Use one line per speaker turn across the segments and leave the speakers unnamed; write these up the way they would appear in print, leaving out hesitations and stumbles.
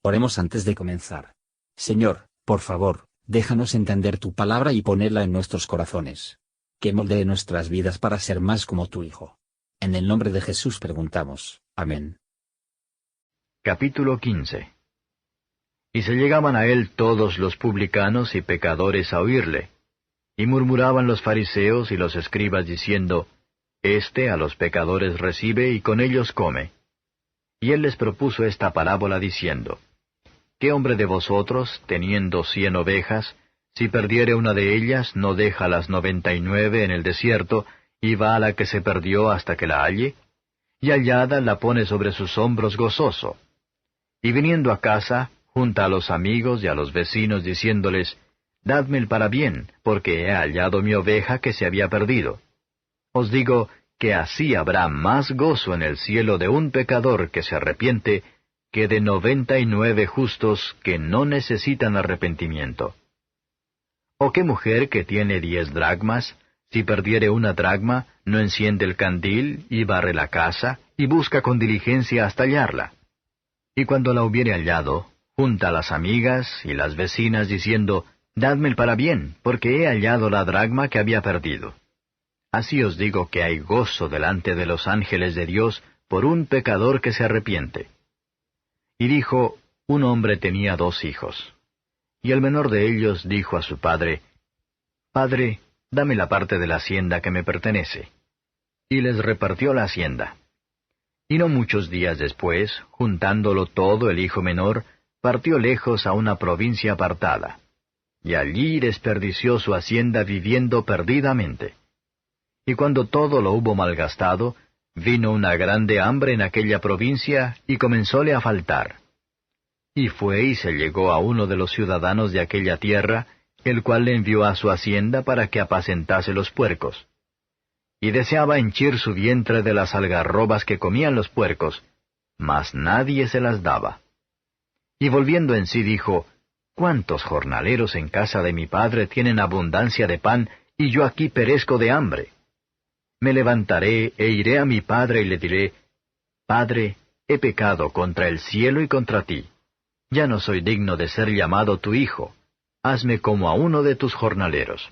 Oremos antes de comenzar. Señor, por favor, déjanos entender tu palabra y ponerla en nuestros corazones. Que moldee nuestras vidas para ser más como tu Hijo. En el nombre de Jesús preguntamos. Amén.
Capítulo 15. Y se llegaban a él todos los publicanos y pecadores a oírle. Y murmuraban los fariseos y los escribas diciendo, Este a los pecadores recibe y con ellos come. Y él les propuso esta parábola diciendo, ¿Qué hombre de vosotros, teniendo 100 ovejas, si perdiere una de ellas, no deja las 99 en el desierto, y va a la que se perdió hasta que la halle? Y hallada la pone sobre sus hombros gozoso. Y viniendo a casa, junta a los amigos y a los vecinos, diciéndoles, Dadme el parabién, porque he hallado mi oveja que se había perdido. Os digo que así habrá más gozo en el cielo de un pecador que se arrepiente, que de 99 justos que no necesitan arrepentimiento. ¿O qué mujer que tiene 10 dracmas, si perdiere una dracma, no enciende el candil, y barre la casa, y busca con diligencia hasta hallarla? Y cuando la hubiere hallado, junta a las amigas y las vecinas, diciendo, Dadme el parabién, porque he hallado la dracma que había perdido. Así os digo que hay gozo delante de los ángeles de Dios por un pecador que se arrepiente. Y dijo, un hombre tenía 2 hijos. Y el menor de ellos dijo a su padre, Padre, dame la parte de la hacienda que me pertenece. Y les repartió la hacienda. Y no muchos días después, juntándolo todo el hijo menor, partió lejos a una provincia apartada. Y allí desperdició su hacienda viviendo perdidamente. Y cuando todo lo hubo malgastado, vino una grande hambre en aquella provincia, y comenzóle a faltar. Y fue y se llegó a uno de los ciudadanos de aquella tierra, el cual le envió a su hacienda para que apacentase los puercos. Y deseaba henchir su vientre de las algarrobas que comían los puercos, mas nadie se las daba. Y volviendo en sí dijo, ¿Cuántos jornaleros en casa de mi padre tienen abundancia de pan, y yo aquí perezco de hambre? Me levantaré e iré a mi padre y le diré, Padre, he pecado contra el cielo y contra ti. Ya no soy digno de ser llamado tu hijo. Hazme como a uno de tus jornaleros.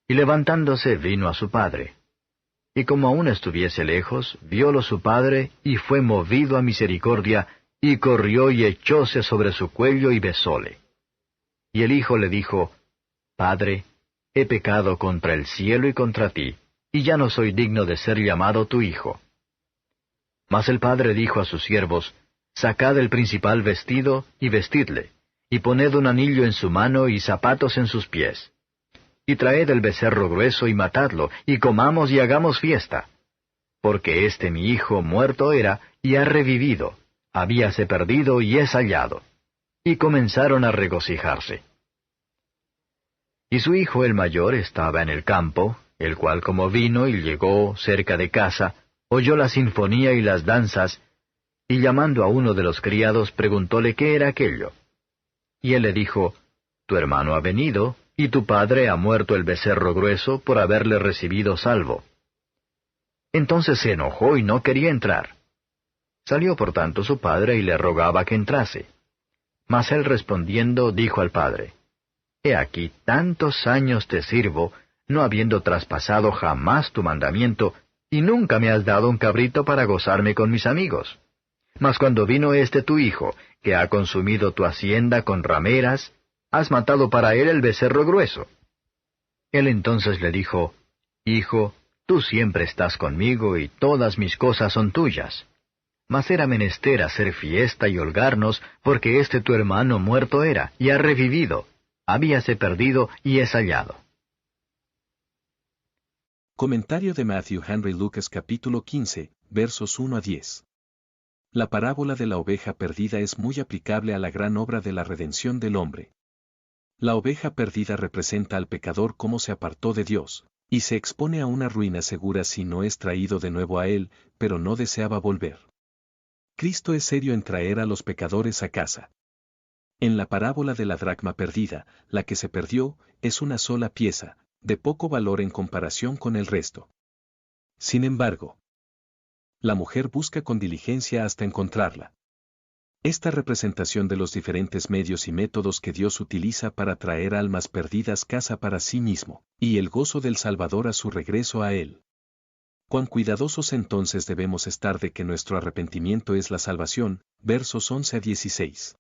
Y levantándose vino a su padre. Y como aún estuviese lejos, viólo su padre, y fue movido a misericordia, y corrió y echóse sobre su cuello y besóle. Y el hijo le dijo, Padre, he pecado contra el cielo y contra ti, y ya no soy digno de ser llamado tu hijo. Mas el padre dijo a sus siervos, Sacad el principal vestido, y vestidle, y poned un anillo en su mano y zapatos en sus pies. Y traed el becerro grueso y matadlo, y comamos y hagamos fiesta. Porque este mi hijo muerto era, y ha revivido, habíase perdido y es hallado. Y comenzaron a regocijarse. Y su hijo el mayor estaba en el campo, el cual como vino y llegó cerca de casa, oyó la sinfonía y las danzas, y llamando a uno de los criados preguntóle qué era aquello. Y él le dijo, Tu hermano ha venido, y tu padre ha muerto el becerro grueso por haberle recibido salvo. Entonces se enojó y no quería entrar. Salió por tanto su padre y le rogaba que entrase. Mas él respondiendo dijo al padre, He aquí tantos años te sirvo, no habiendo traspasado jamás tu mandamiento, y nunca me has dado un cabrito para gozarme con mis amigos. Mas cuando vino este tu hijo, que ha consumido tu hacienda con rameras, has matado para él el becerro grueso. Él entonces le dijo, Hijo, tú siempre estás conmigo y todas mis cosas son tuyas. Mas era menester hacer fiesta y holgarnos, porque este tu hermano muerto era, y ha revivido, habíase perdido y es hallado.
Comentario de Matthew Henry Lucas capítulo 15, versos 1 a 10. La parábola de la oveja perdida es muy aplicable a la gran obra de la redención del hombre. La oveja perdida representa al pecador como se apartó de Dios, y se expone a una ruina segura si no es traído de nuevo a Él, pero no deseaba volver. Cristo es serio en traer a los pecadores a casa. En la parábola de la dracma perdida, la que se perdió, es una sola pieza, de poco valor en comparación con el resto. Sin embargo, la mujer busca con diligencia hasta encontrarla. Esta representación de los diferentes medios y métodos que Dios utiliza para traer almas perdidas casa para sí mismo, y el gozo del Salvador a su regreso a Él. Cuán cuidadosos entonces debemos estar de que nuestro arrepentimiento es la salvación, versos 11 a 16.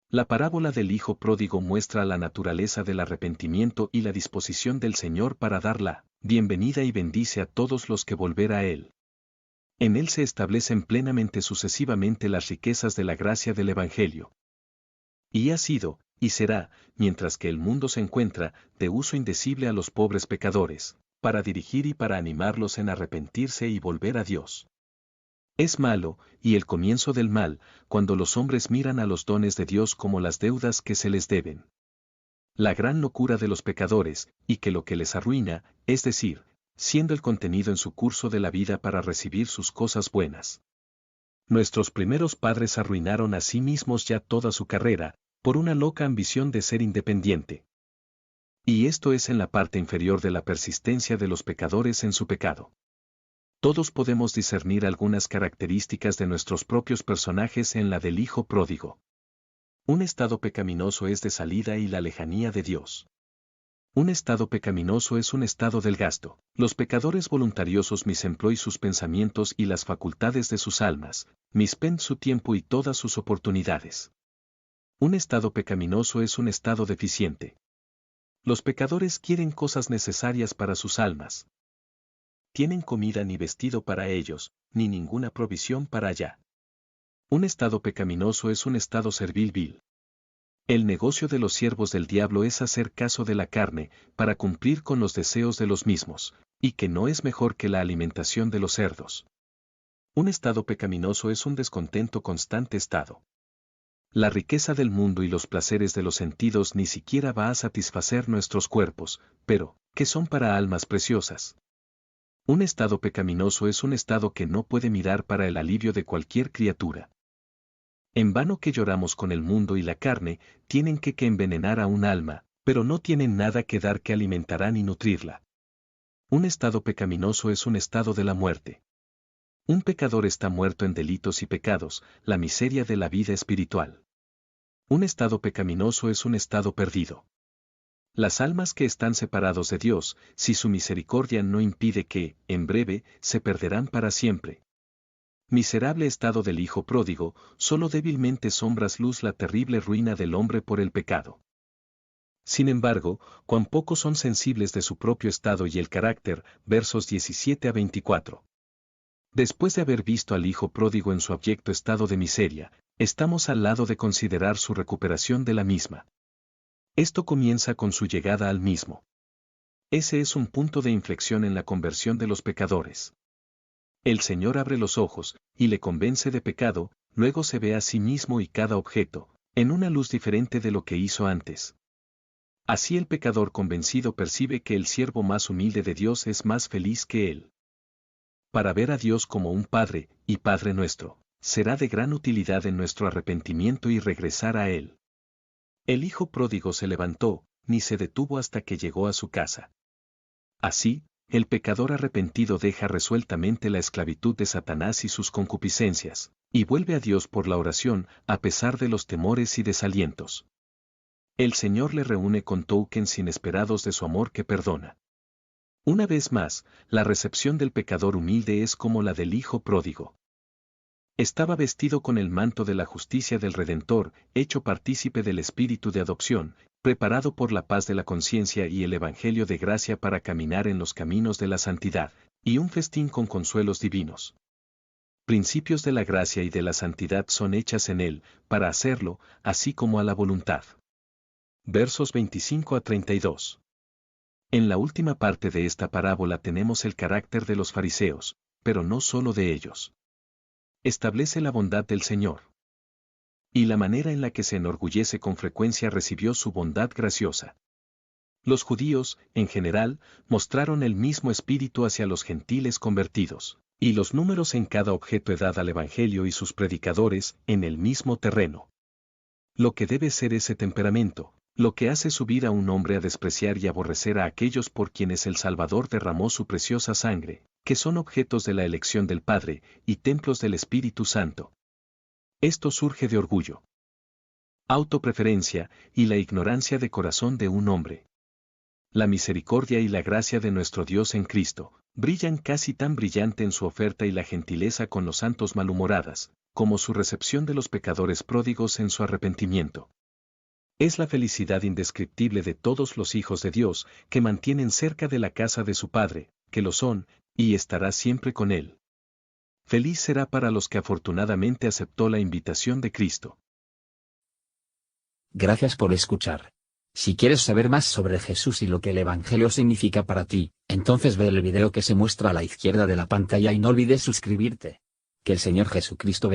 La parábola del Hijo Pródigo muestra la naturaleza del arrepentimiento y la disposición del Señor para dar la bienvenida y bendice a todos los que volver a Él. En él se establecen plenamente sucesivamente las riquezas de la gracia del Evangelio. Y ha sido, y será, mientras que el mundo se encuentra, de uso indecible a los pobres pecadores, para dirigir y para animarlos en arrepentirse y volver a Dios. Es malo, y el comienzo del mal, cuando los hombres miran a los dones de Dios como las deudas que se les deben. La gran locura de los pecadores, y que lo que les arruina, es decir, siendo el contenido en su curso de la vida para recibir sus cosas buenas. Nuestros primeros padres arruinaron a sí mismos ya toda su carrera, por una loca ambición de ser independiente. Y esto es en la parte inferior de la persistencia de los pecadores en su pecado. Todos podemos discernir algunas características de nuestros propios personajes en la del Hijo Pródigo. Un estado pecaminoso es de salida y la lejanía de Dios. Un estado pecaminoso es un estado del gasto. Los pecadores voluntariosos misemploy sus pensamientos y las facultades de sus almas, mispend su tiempo y todas sus oportunidades. Un estado pecaminoso es un estado deficiente. Los pecadores quieren cosas necesarias para sus almas. Tienen comida ni vestido para ellos, ni ninguna provisión para allá. Un estado pecaminoso es un estado servil vil. El negocio de los siervos del diablo es hacer caso de la carne, para cumplir con los deseos de los mismos, y que no es mejor que la alimentación de los cerdos. Un estado pecaminoso es un descontento constante estado. La riqueza del mundo y los placeres de los sentidos ni siquiera va a satisfacer nuestros cuerpos, pero, ¿qué son para almas preciosas? Un estado pecaminoso es un estado que no puede mirar para el alivio de cualquier criatura. En vano que lloramos con el mundo y la carne, tienen que envenenar a un alma, pero no tienen nada que dar que alimentará ni nutrirla. Un estado pecaminoso es un estado de la muerte. Un pecador está muerto en delitos y pecados, la miseria de la vida espiritual. Un estado pecaminoso es un estado perdido. Las almas que están separados de Dios, si su misericordia no impide que, en breve, se perderán para siempre. Miserable estado del Hijo Pródigo, solo débilmente sombras luz la terrible ruina del hombre por el pecado. Sin embargo, cuán pocos son sensibles de su propio estado y el carácter, versos 17 a 24. Después de haber visto al Hijo Pródigo en su abyecto estado de miseria, estamos al lado de considerar su recuperación de la misma. Esto comienza con su llegada al mismo. Ese es un punto de inflexión en la conversión de los pecadores. El Señor abre los ojos, y le convence de pecado, luego se ve a sí mismo y cada objeto, en una luz diferente de lo que hizo antes. Así el pecador convencido percibe que el siervo más humilde de Dios es más feliz que él. Para ver a Dios como un Padre, y Padre nuestro, será de gran utilidad en nuestro arrepentimiento y regresar a Él. El Hijo Pródigo se levantó, ni se detuvo hasta que llegó a su casa. Así, el pecador arrepentido deja resueltamente la esclavitud de Satanás y sus concupiscencias, y vuelve a Dios por la oración, a pesar de los temores y desalientos. El Señor le reúne con tokens inesperados de su amor que perdona. Una vez más, la recepción del pecador humilde es como la del Hijo Pródigo. Estaba vestido con el manto de la justicia del Redentor, hecho partícipe del espíritu de adopción, preparado por la paz de la conciencia y el Evangelio de gracia para caminar en los caminos de la santidad, y un festín con consuelos divinos. Principios de la gracia y de la santidad son hechas en él, para hacerlo, así como a la voluntad. Versos 25 a 32. En la última parte de esta parábola tenemos el carácter de los fariseos, pero no solo de ellos. Establece la bondad del Señor. Y la manera en la que se enorgullece con frecuencia recibió su bondad graciosa. Los judíos, en general, mostraron el mismo espíritu hacia los gentiles convertidos, y los números en cada objeto edad al Evangelio y sus predicadores, en el mismo terreno. Lo que debe ser ese temperamento, lo que hace subir a un hombre a despreciar y aborrecer a aquellos por quienes el Salvador derramó su preciosa sangre, que son objetos de la elección del Padre, y templos del Espíritu Santo. Esto surge de orgullo, autopreferencia y la ignorancia de corazón de un hombre. La misericordia y la gracia de nuestro Dios en Cristo brillan casi tan brillante en su oferta y la gentileza con los santos malhumoradas, como su recepción de los pecadores pródigos en su arrepentimiento. Es la felicidad indescriptible de todos los hijos de Dios que mantienen cerca de la casa de su Padre, que lo son, y estará siempre con Él. Feliz será para los que afortunadamente aceptó la invitación de Cristo.
Gracias por escuchar. Si quieres saber más sobre Jesús y lo que el Evangelio significa para ti, entonces ve el video que se muestra a la izquierda de la pantalla y no olvides suscribirte. Que el Señor Jesucristo